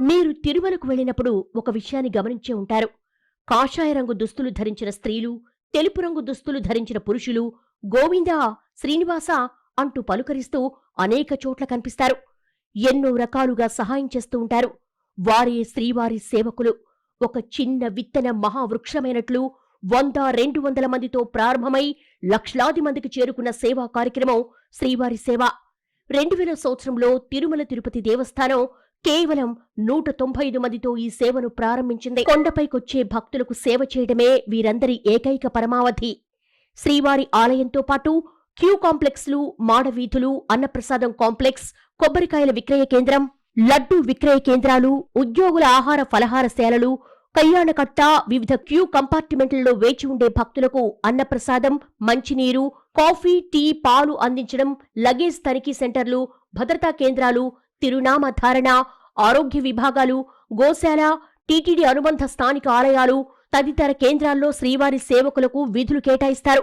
మీరు తిరుమలకు వెళ్ళినప్పుడు ఒక విషయాన్ని గమనించే ఉంటారు. కాషాయ రంగు దుస్తులు ధరించిన స్త్రీలు, తెలుపు రంగు దుస్తులు ధరించిన పురుషులు గోవిందా, శ్రీనివాస అంటూ పలుకరిస్తూ అనేక చోట్ల కనిపిస్తారు. ఎన్నో రకాలుగా సహాయం చేస్తూ ఉంటారు. వారే శ్రీవారి సేవకులు. ఒక చిన్న విత్తన మహావృక్షమైనట్లు 100-200 మందితో ప్రారంభమై లక్షలాది మందికి చేరుకున్న సేవా కార్యక్రమం శ్రీవారి సేవ. 2000 సంవత్సరంలో తిరుమల తిరుపతి దేవస్థానం కేవలం 195 మందితో ఈ సేవను ప్రారంభించింది. కొండపైకొచ్చే భక్తులకు సేవ చేయడమే వీరందరి ఏకైక పరమావధి. శ్రీవారి ఆలయంతో పాటు క్యూ కాంప్లెక్స్లు, మాడవీధులు, అన్నప్రసాదం కాంప్లెక్స్, కొబ్బరికాయల విక్రయ కేంద్రం, లడ్డూ విక్రయ కేంద్రాలు, ఉద్యోగుల ఆహార ఫలహారశాలలు, కళ్యాణకట్ట, వివిధ క్యూ కంపార్ట్మెంట్లలో వేచి ఉండే భక్తులకు అన్నప్రసాదం, మంచినీరు, కాఫీ, టీ, పాలు అందించడం, లగేజ్ తనిఖీ సెంటర్లు, భద్రతా కేంద్రాలు, తిరునామ ధారణ, ఆరోగ్య విభాగాలు, గోశాల, టీటీడీ అనుబంధ స్థానిక ఆలయాలు తదితర కేంద్రాల్లో శ్రీవారి సేవకులకు విధులు కేటాయిస్తారు.